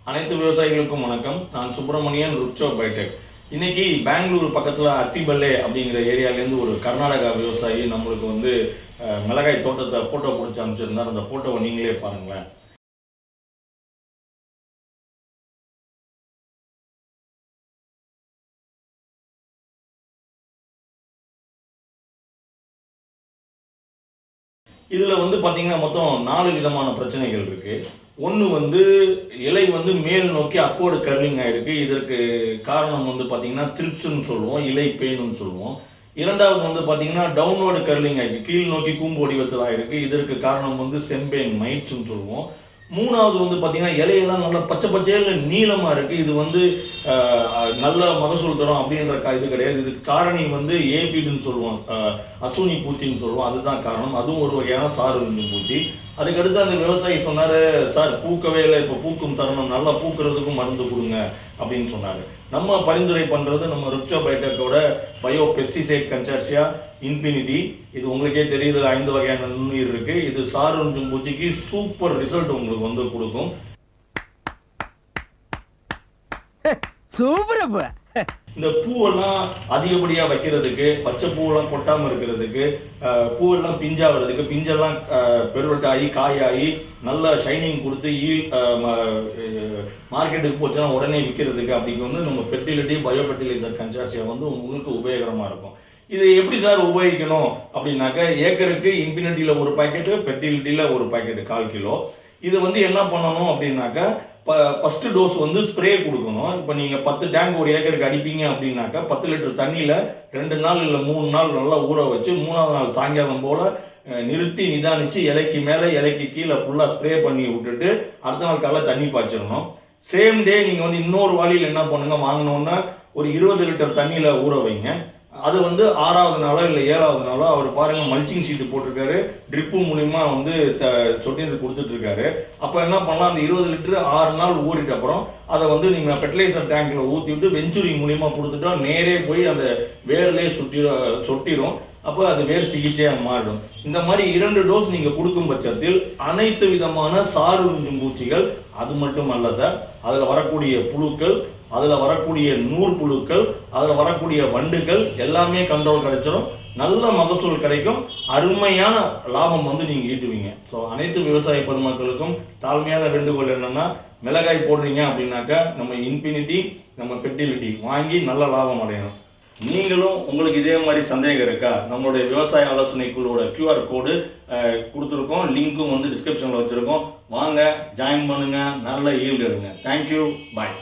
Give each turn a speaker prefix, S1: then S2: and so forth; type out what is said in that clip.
S1: அனைத்து விவசாயிகளுக்கும் வணக்கம். நான் சுப்பிரமணியன், ருக்சோ பயோடெக். இன்னைக்கு பெங்களூர் பக்கத்தில் அத்திபல்லே அப்படிங்கிற ஏரியாலேருந்து ஒரு கர்நாடகா விவசாயி நம்மளுக்கு மிளகாய் தோட்டத்தை ஃபோட்டோ பிடிச்சி அனுப்பிச்சிருந்தார். அந்த ஃபோட்டோவை நீங்களே பாருங்களேன். இதில் பார்த்தீங்கன்னா மொத்தம் 4 விதமான பிரச்சனைகள் இருக்குது. ஒன்று இலை மேல் நோக்கி அப்போர்டு கர்லிங் ஆகிருக்கு. இதற்கு காரணம் பார்த்தீங்கன்னா த்ரிப்ஸ்ன்னு சொல்லுவோம், இலை பேனுன்னு சொல்லுவோம். இரண்டாவது பார்த்தீங்கன்னா டவுன்வர்டு கர்லிங் ஆகிருக்கு, கீழ் நோக்கி கூம்பு வடிவத்தில் ஆகிருக்கு. இதற்கு காரணம் செம்பேன் மைட்ஸ்ன்னு சொல்லுவோம். மூணாவது பார்த்தீங்கன்னா இலையெல்லாம் நல்லா பச்சை பச்சையில் நீளமாக இருக்குது. இது நல்ல மகசூல் தரும் அப்படின்ற இது கிடையாது. இதுக்கு காரணி ஏபிடுன்னு சொல்லுவோம், அசூனி பூச்சின்னு சொல்லுவோம். அதுதான் காரணம். அதுவும் ஒரு வகையான சாறு பூச்சி. அதுக்கடுத்து அந்த விவசாயி சொன்னார், சார் பூக்கவே இல்லை, இப்போ பூக்கும் தருணம், நல்லா பூக்கிறதுக்கும் மருந்து கொடுங்க அப்படின்னு சொன்னார். நம்ம பரிந்துரை பண்ணுறது நம்ம ருக்சோ பயோடெக்கோட பயோ பெஸ்டிசைட் கன்சார்சியா இன்ஃபினிட்டி. இது உங்களுக்கே தெரியுது, 5 வகையான நுண்ணுயிர் இருக்குது. இது சாறு பூச்சிக்கு சூப்பர் ரிசல்ட் உங்களுக்கு கொடுக்கும்.
S2: சூப்பர்.
S1: இந்த பூவெல்லாம் அதிகப்படியாக வைக்கிறதுக்கு, பச்சை பூவெல்லாம் கொட்டாமல் இருக்கிறதுக்கு, பூவெல்லாம் பிஞ்சாகிறதுக்கு, பிஞ்செல்லாம் பெருவட்டாகி காயாகி நல்ல ஷைனிங் கொடுத்து மார்க்கெட்டுக்கு போச்சுன்னா உடனே விற்கிறதுக்கு அப்படிங்கிறது நம்ம ஃபெர்டிலிட்டி பயோ ஃபெர்டிலைசர் கன்சார்சியா உங்களுக்கு உபயோகரமாக இருக்கும். இதை எப்படி சார் உபயோகிக்கணும் அப்படின்னாக்க, ஏக்கருக்கு இன்ஃபினிட்டியில் ஒரு பாக்கெட்டு, ஃபெர்டிலிட்டியில் ஒரு பாக்கெட்டு 1/4 கிலோ. இது என்ன பண்ணணும் அப்படின்னாக்கா, ஃபஸ்ட்டு டோஸ் ஸ்ப்ரே கொடுக்கணும். இப்போ நீங்கள் 10 டேங்க் ஒரு ஏக்கருக்கு அடிப்பீங்க அப்படின்னாக்கா 10 லிட்டர் தண்ணியில் 2 நாள் இல்லை 3 நாள் நல்லா ஊற வச்சு 3ஆவது நாள் சாயங்காலம் போல் நிறுத்தி நிதானித்து இலைக்கு மேலே இலைக்கு கீழே ஃபுல்லாக ஸ்ப்ரே பண்ணி விட்டுட்டு அடுத்த நாள் காலைல தண்ணி பாய்ச்சிடணும். சேம் டே நீங்கள் இன்னொரு வாளியில் என்ன பண்ணுங்கள், வாங்கினோன்னா ஒரு 20 லிட்டர் தண்ணியில் ஊற வைங்க. அது 6ஆவது நாளோ இல்லை 7ஆவது நாளோ அவர் பாருங்கள் மல்ச்சிங் ஷீட்டு போட்டிருக்காரு, ட்ரிப்பு மூலிமா சொட்டு கொடுத்துட்ருக்காரு. அப்போ என்ன பண்ணலாம், அந்த 20 லிட்டரு 6 நாள் ஊறிட்ட அப்புறம் அதை நீங்கள் ஃபெர்டிலைசர் டேங்கில் ஊற்றி விட்டு வெஞ்சுரி மூலிமா கொடுத்துட்டா நேரே போய் அந்த வேர்லேயே சொட்டிடும். அப்போ அது வேர் சிகிச்சையாக மாறிடும். இந்த மாதிரி 2 டோஸ் நீங்கள் கொடுக்கும் பட்சத்தில் அனைத்து விதமான சாறு பூச்சிகள், அது மட்டும் அல்ல சார், அதில் வரக்கூடிய புழுக்கள், அதில் வரக்கூடிய நூற்புழுக்கள், அதில் வரக்கூடிய வண்டுகள் எல்லாமே கண்ட்ரோல் கிடைச்சிடும். நல்ல மகசூல் கிடைக்கும். அருமையான லாபம் நீங்கள் ஈட்டுவீங்க. ஸோ அனைத்து விவசாய பெருமக்களுக்கும் தாழ்மையான வேண்டுகோள் என்னென்னா, மிளகாய் போடுறீங்க அப்படின்னாக்கா நம்ம இன்ஃபினிட்டி, நம்ம ஃபெர்டிலிட்டி வாங்கி நல்ல லாபம் அடையணும். நீங்களும் உங்களுக்கு இதே மாதிரி சந்தேகம் இருக்கா, நம்மளுடைய விவசாய ஆலோசனை குழுவோட QR கோடு கொடுத்துருக்கோம், லிங்க்கும் டிஸ்கிரிப்ஷனில் வச்சுருக்கோம். வாங்க, ஜாயின் பண்ணுங்கள், நல்ல ஈல்டு எடுங்க. தேங்க்யூ, பாய்.